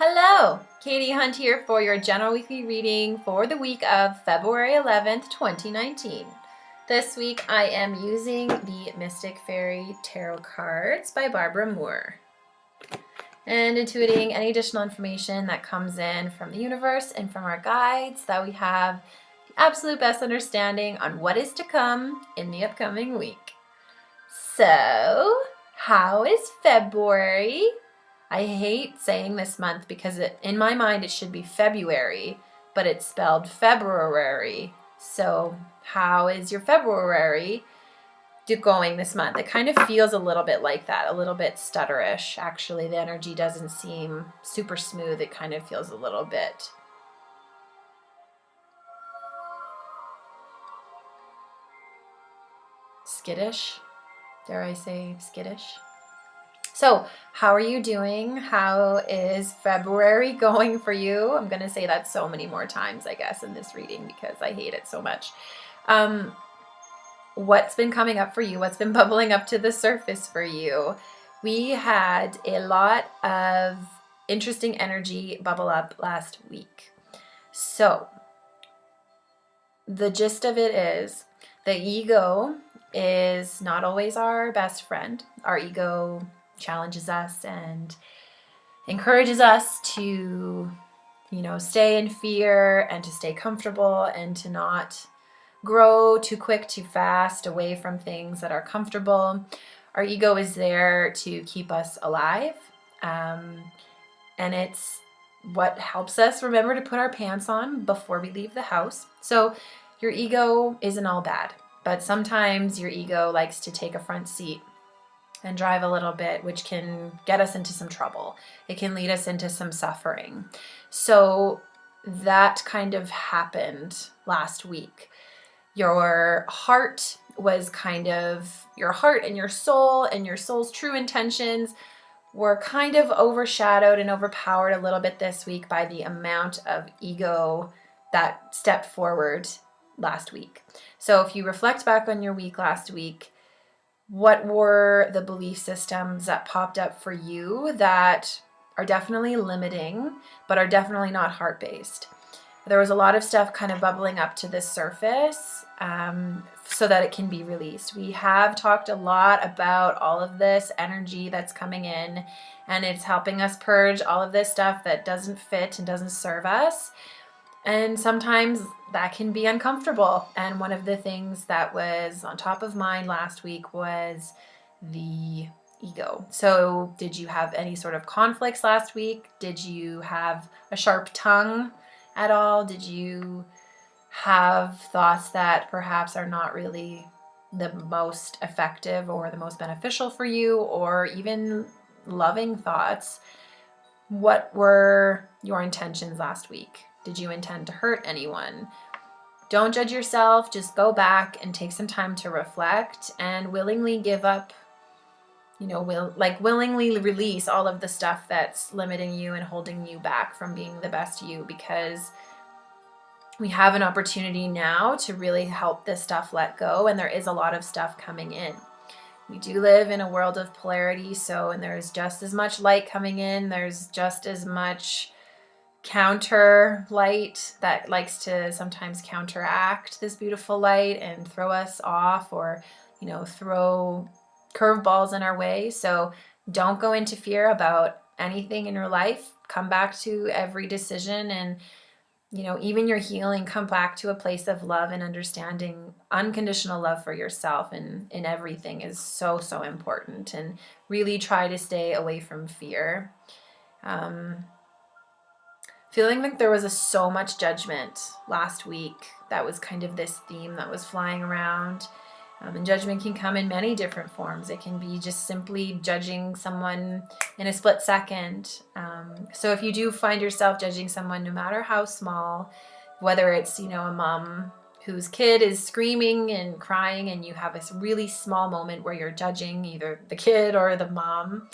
Hello, Katie Hunt here for your general weekly reading for the week of February 11th, 2019. This week I am using the Mystic Fairy Tarot cards by Barbara Moore and intuiting any additional information that comes in from the universe and from our guides so that we have the absolute best understanding on what is to come in the upcoming week. So, how is February? I hate saying this month because in my mind it should be February, but it's spelled February. So how is your February going this month? It kind of feels a little bit like that, a little bit stutterish. Actually, the energy doesn't seem super smooth. It kind of feels a little bit skittish. Dare I say skittish? So, how are you doing? How is February going for you? I'm going to say that so many more times, I guess, in this reading because I hate it so much. What's been coming up for you? What's been bubbling up to the surface for you? We had a lot of interesting energy bubble up last week. So, the gist of it is the ego is not always our best friend. Our ego challenges us and encourages us to, stay in fear and to stay comfortable and to not grow too quick, too fast away from things that are comfortable. Our ego is there to keep us alive. And it's what helps us remember to put our pants on before we leave the house. So your ego isn't all bad, but sometimes your ego likes to take a front seat and drive a little bit, which can get us into some trouble. It can lead us into some suffering. So that kind of happened last week. Your heart and your soul's true intentions were kind of overshadowed and overpowered a little bit this week by the amount of ego that stepped forward last week. So if you reflect back on your week last week, what were the belief systems that popped up for you that are definitely limiting, but are definitely not heart-based? There was a lot of stuff kind of bubbling up to the surface so that it can be released. We have talked a lot about all of this energy that's coming in, and it's helping us purge all of this stuff that doesn't fit and doesn't serve us. And sometimes that can be uncomfortable. And one of the things that was on top of mind last week was the ego. So did you have any sort of conflicts last week? Did you have a sharp tongue at all? Did you have thoughts that perhaps are not really the most effective or the most beneficial for you, or even loving thoughts? What were your intentions last week? Did you intend to hurt anyone? Don't judge yourself. Just go back and take some time to reflect and willingly give up, willingly release all of the stuff that's limiting you and holding you back from being the best you, because we have an opportunity now to really help this stuff let go, and there is a lot of stuff coming in. We do live in a world of polarity, and there's just as much light coming in, there's just as much counter light that likes to sometimes counteract this beautiful light and throw us off, or throw curveballs in our way. So don't go into fear about anything in your life. Come back to every decision, and even your healing, come back to a place of love and understanding. Unconditional love for yourself and in everything is so, so important. And really try to stay away from fear. Feeling like there was so much judgment last week. That was kind of this theme that was flying around. And judgment can come in many different forms. It can be just simply judging someone in a split second. So if you do find yourself judging someone, no matter how small, whether it's, a mom whose kid is screaming and crying, and you have this really small moment where you're judging either the kid or the mom,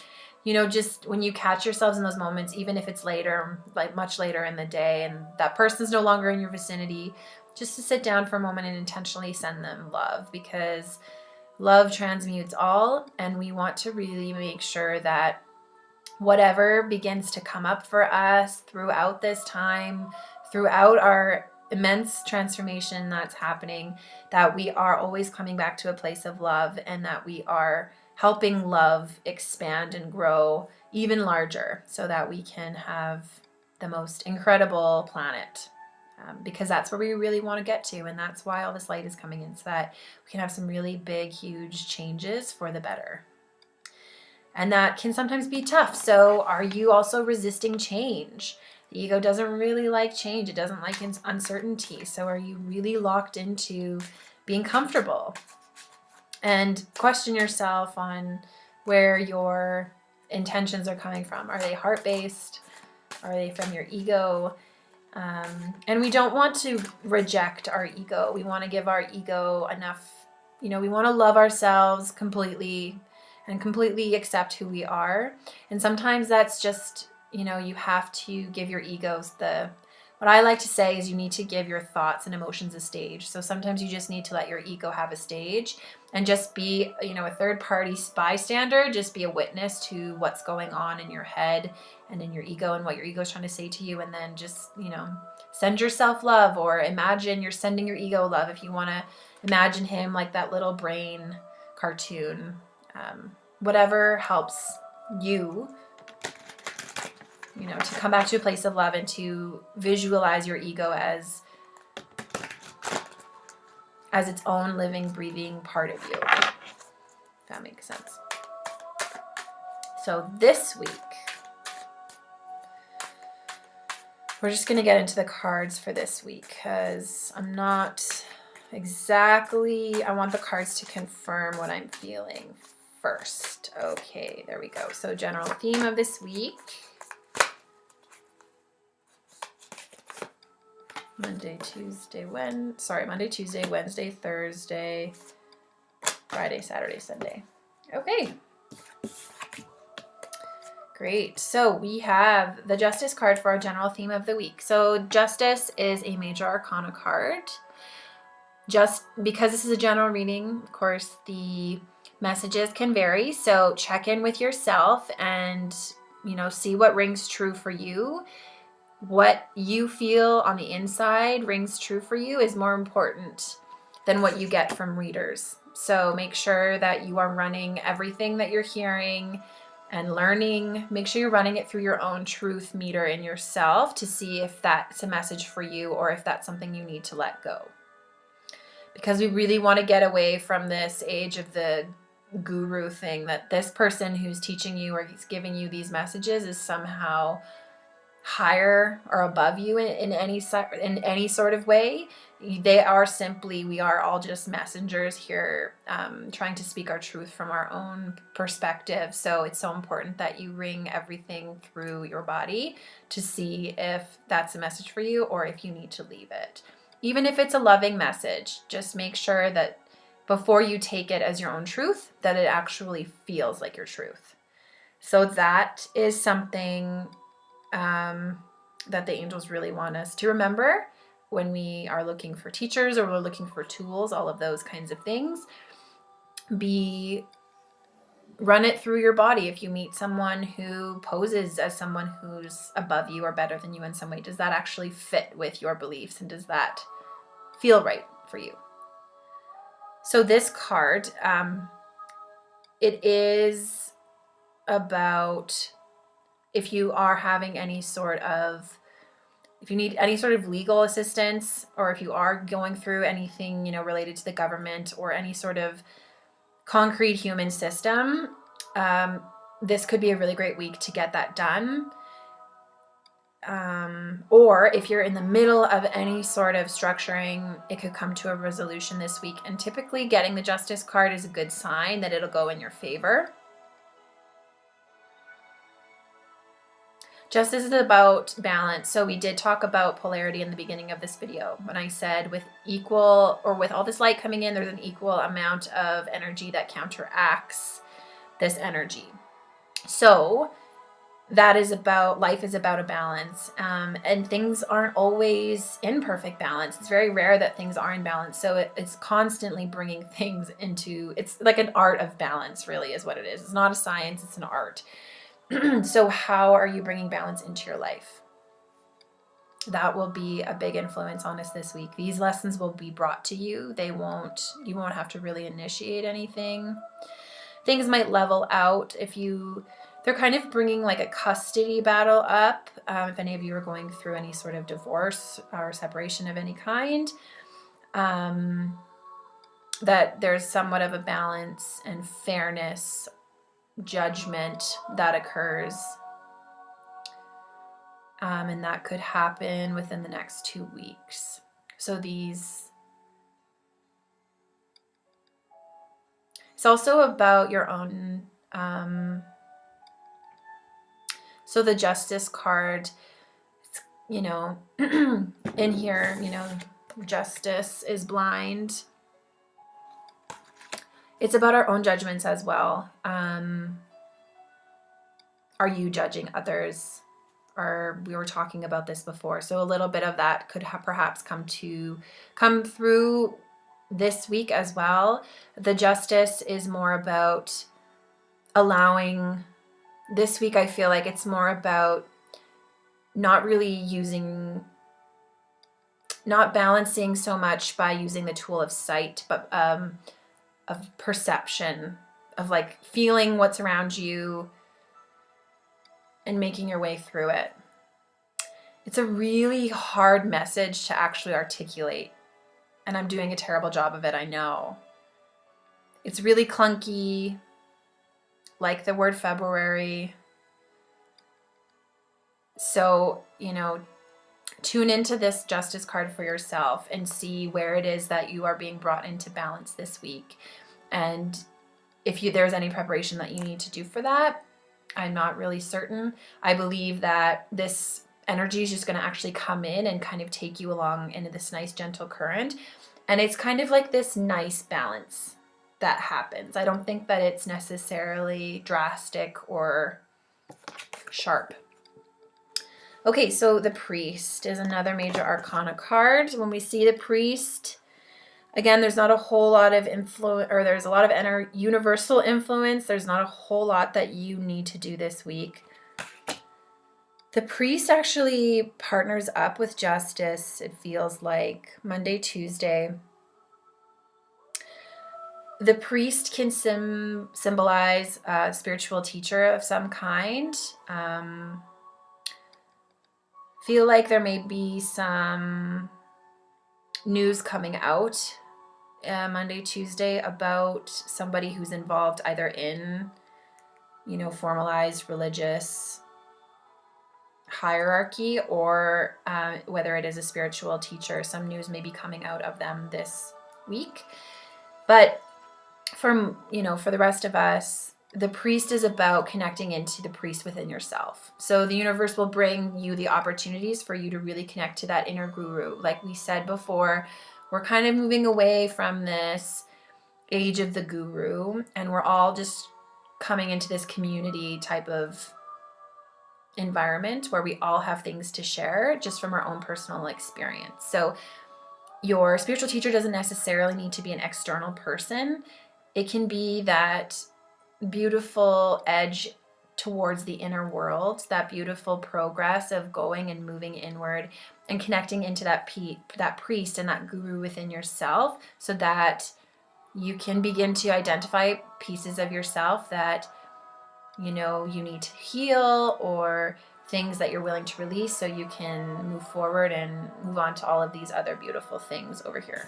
just when you catch yourselves in those moments, even if it's later, like much later in the day, and that person's no longer in your vicinity, just to sit down for a moment and intentionally send them love, because love transmutes all, and we want to really make sure that whatever begins to come up for us throughout this time, throughout our immense transformation that's happening, that we are always coming back to a place of love, and that we are helping love expand and grow even larger so that we can have the most incredible planet. Because that's where we really want to get to, and that's why all this light is coming in, so that we can have some really big, huge changes for the better. And that can sometimes be tough. So are you also resisting change? The ego doesn't really like change. It doesn't like uncertainty. So are you really locked into being comfortable? And question yourself on where your intentions are coming from. Are they heart-based? Are they from your ego? And we don't want to reject our ego. We want to give our ego enough, we want to love ourselves completely and completely accept who we are. And sometimes that's just, you have to give your egos what I like to say is you need to give your thoughts and emotions a stage. So sometimes you just need to let your ego have a stage and just be, a third party bystander, just be a witness to what's going on in your head and in your ego and what your ego is trying to say to you. And then just, send yourself love, or imagine you're sending your ego love. If you want to imagine him like that little brain cartoon, whatever helps you, to come back to a place of love and to visualize your ego as its own living, breathing part of you. If that makes sense. So this week, we're just going to get into the cards for this week, because I'm not exactly, I want the cards to confirm what I'm feeling first. Okay, there we go. So general theme of this week. Monday, Tuesday, Wednesday, Thursday, Friday, Saturday, Sunday. Okay. Great. So we have the Justice card for our general theme of the week. So Justice is a major arcana card. Just because this is a general reading, of course, the messages can vary. So check in with yourself and, see what rings true for you. What you feel on the inside rings true for you is more important than what you get from readers. So make sure that you are running everything that you're hearing and learning. Make sure you're running it through your own truth meter in yourself to see if that's a message for you or if that's something you need to let go. Because we really want to get away from this age of the guru thing, that this person who's teaching you or he's giving you these messages is somehow higher or above you in any sort of way. They are simply, we are all just messengers here, trying to speak our truth from our own perspective. So it's so important that you ring everything through your body to see if that's a message for you or if you need to leave it. Even if it's a loving message, just make sure that before you take it as your own truth, that it actually feels like your truth. So that is something that the angels really want us to remember when we are looking for teachers or we're looking for tools, all of those kinds of things. Run it through your body. If you meet someone who poses as someone who's above you or better than you in some way, does that actually fit with your beliefs, and does that feel right for you? So this card, it is about if you are having if you need any sort of legal assistance, or if you are going through anything, related to the government or any sort of concrete human system, this could be a really great week to get that done. Or if you're in the middle of any sort of structuring, it could come to a resolution this week. And typically getting the Justice card is a good sign that it'll go in your favor. Justice is about balance. So we did talk about polarity in the beginning of this video when I said with all this light coming in, there's an equal amount of energy that counteracts this energy. So that is about, life is about a balance, and things aren't always in perfect balance. It's very rare that things are in balance. So it's constantly bringing things into, it's like an art of balance really is what it is. It's not a science, it's an art. So how are you bringing balance into your life? That will be a big influence on us this week. These lessons will be brought to you. You won't have to really initiate anything. Things might level out they're kind of bringing like a custody battle up. If any of you are going through any sort of divorce or separation of any kind, that there's somewhat of a balance and fairness, judgment that occurs. And that could happen within the next 2 weeks. So it's also about your own, so the Justice card, in here, justice is blind. It's about our own judgments as well. Are you judging others? Or we were talking about this before. So a little bit of that could perhaps come through this week as well. The Justice is more about allowing. This week I feel like it's more about not balancing so much by using the tool of sight, but of perception, of like feeling what's around you and making your way through it. It's a really hard message to actually articulate, and I'm doing a terrible job of it, I know. It's really clunky, like the word February. So, tune into this Justice card for yourself and see where it is that you are being brought into balance this week. And if there's any preparation that you need to do for that, I'm not really certain. I believe that this energy is just going to actually come in and kind of take you along into this nice gentle current. And it's kind of like this nice balance that happens. I don't think that it's necessarily drastic or sharp. Okay, so the Priest is another major arcana card. When we see the Priest, again, there's not a whole lot of influence, or there's a lot of universal influence. There's not a whole lot that you need to do this week. The Priest actually partners up with Justice, it feels like, Monday, Tuesday. The Priest can symbolize a spiritual teacher of some kind. Feel like there may be some news coming out Monday, Tuesday about somebody who's involved either in, formalized religious hierarchy, or whether it is a spiritual teacher. Some news may be coming out of them this week. But for the rest of us, the Priest is about connecting into the priest within yourself. So the universe will bring you the opportunities for you to really connect to that inner guru. Like we said before, we're kind of moving away from this age of the guru, and we're all just coming into this community type of environment where we all have things to share just from our own personal experience. So your spiritual teacher doesn't necessarily need to be an external person. It can be that beautiful edge towards the inner world, that beautiful progress of going and moving inward and connecting into that priest and that guru within yourself, so that you can begin to identify pieces of yourself that you need to heal, or things that you're willing to release so you can move forward and move on to all of these other beautiful things over here.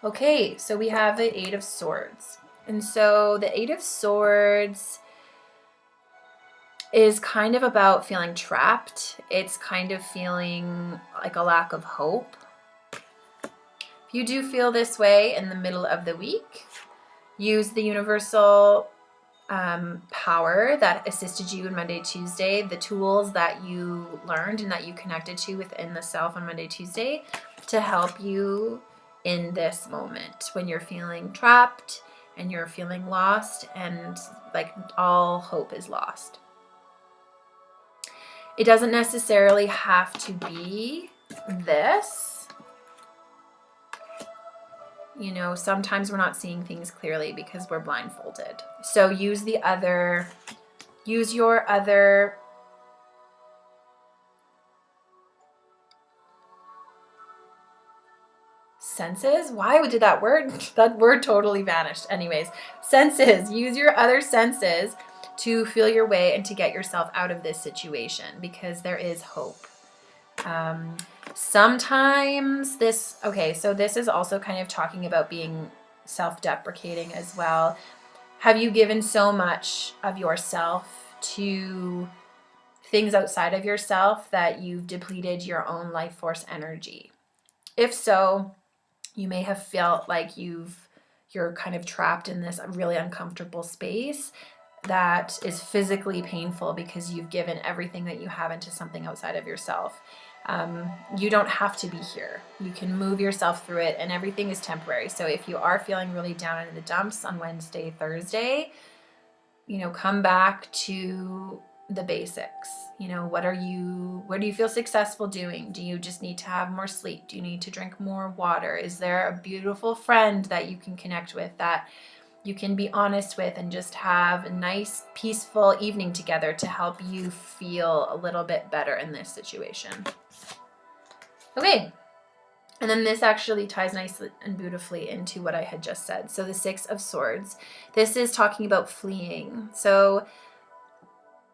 Okay, so we have the Eight of Swords. And so the Eight of Swords is kind of about feeling trapped. It's kind of feeling like a lack of hope. If you do feel this way in the middle of the week, use the universal power that assisted you on Monday, Tuesday, the tools that you learned and that you connected to within the self on Monday, Tuesday, to help you in this moment when you're feeling trapped and you're feeling lost and like all hope is lost. It doesn't necessarily have to be this. Sometimes we're not seeing things clearly because we're blindfolded. So use the other Use your other senses. Why did that word totally vanished? Anyways, senses. Use your other senses to feel your way and to get yourself out of this situation, because there is hope. Sometimes this is also kind of talking about being self-deprecating as well. Have you given so much of yourself to things outside of yourself that you've depleted your own life force energy? If so, you may have felt like you're kind of trapped in this really uncomfortable space that is physically painful because you've given everything that you have into something outside of yourself. You don't have to be here. You can move yourself through it, and everything is temporary. So if you are feeling really down in the dumps on Wednesday, Thursday, come back to the basics. Where do you feel successful doing? Do you just need to have more sleep? Do you need to drink more water? Is there a beautiful friend that you can connect with, that you can be honest with, and just have a nice, peaceful evening together to help you feel a little bit better in this situation? Okay. And then this actually ties nicely and beautifully into what I had just said. So the 6 of Swords, this is talking about fleeing. So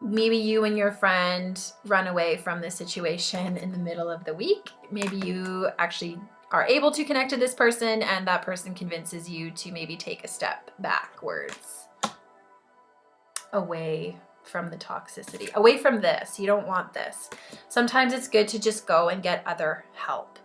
maybe you and your friend run away from this situation in the middle of the week. Maybe you actually are able to connect to this person, and that person convinces you to maybe take a step backwards, away from the toxicity, away from this. You don't want this. Sometimes it's good to just go and get other help.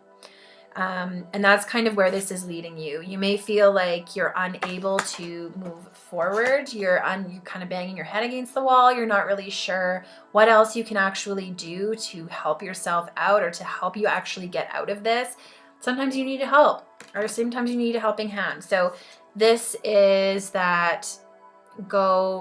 And that's kind of where this is leading you. You may feel like you're unable to move forward. You're kind of banging your head against the wall. You're not really sure what else you can actually do to help yourself out, or to help you actually get out of this. Sometimes you need help, or sometimes you need a helping hand. So this is that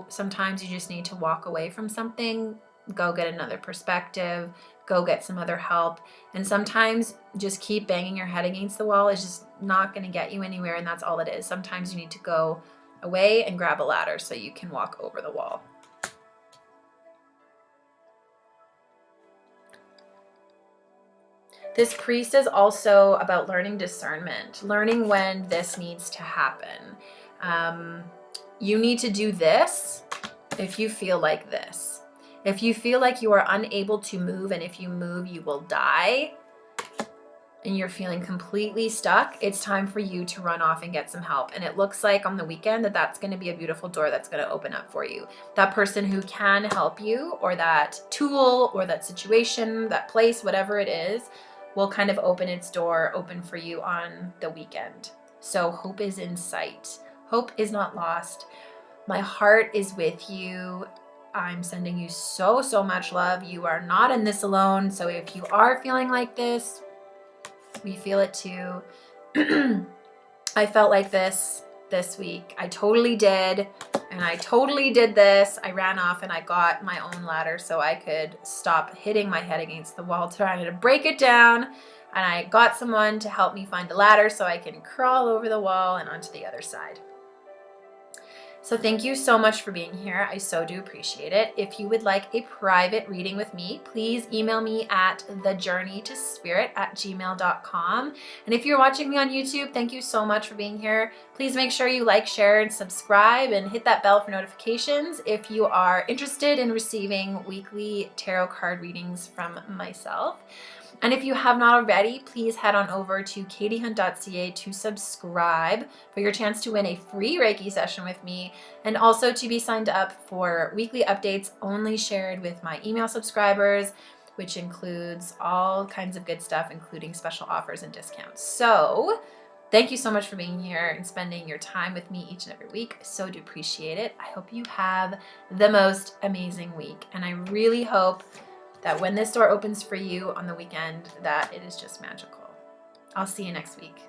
sometimes you just need to walk away from something, go get another perspective, go get some other help. And sometimes just keep banging your head against the wall is just not going to get you anywhere, and that's all it is. Sometimes you need to go away and grab a ladder so you can walk over the wall. This priest is also about learning discernment, learning when this needs to happen. You need to do this if you feel like this. If you feel like you are unable to move, and if you move, you will die, and you're feeling completely stuck, it's time for you to run off and get some help. And it looks like on the weekend that's going to be a beautiful door that's going to open up for you. That person who can help you, or that tool, or that situation, that place, whatever it is, will kind of open for you on the weekend. So hope is in sight. Hope is not lost. My heart is with you. I'm sending you so, so much love. You are not in this alone. So if you are feeling like this, we feel it too. I felt like this week. I totally did. And I totally did this. I ran off and I got my own ladder so I could stop hitting my head against the wall, trying to break it down. And I got someone to help me find a ladder so I can crawl over the wall and onto the other side. So thank you so much for being here. I so do appreciate it. If you would like a private reading with me, please email me at thejourneytospirit@gmail.com. And if you're watching me on YouTube, thank you so much for being here. Please make sure you like, share, and subscribe, and hit that bell for notifications if you are interested in receiving weekly tarot card readings from myself. And if you have not already, please head on over to katiehunt.ca to subscribe for your chance to win a free Reiki session with me, and also to be signed up for weekly updates only shared with my email subscribers, which includes all kinds of good stuff, including special offers and discounts. So thank you so much for being here and spending your time with me each and every week. I so do appreciate it. I hope you have the most amazing week, and I really hope that when this door opens for you on the weekend, that it is just magical. I'll see you next week.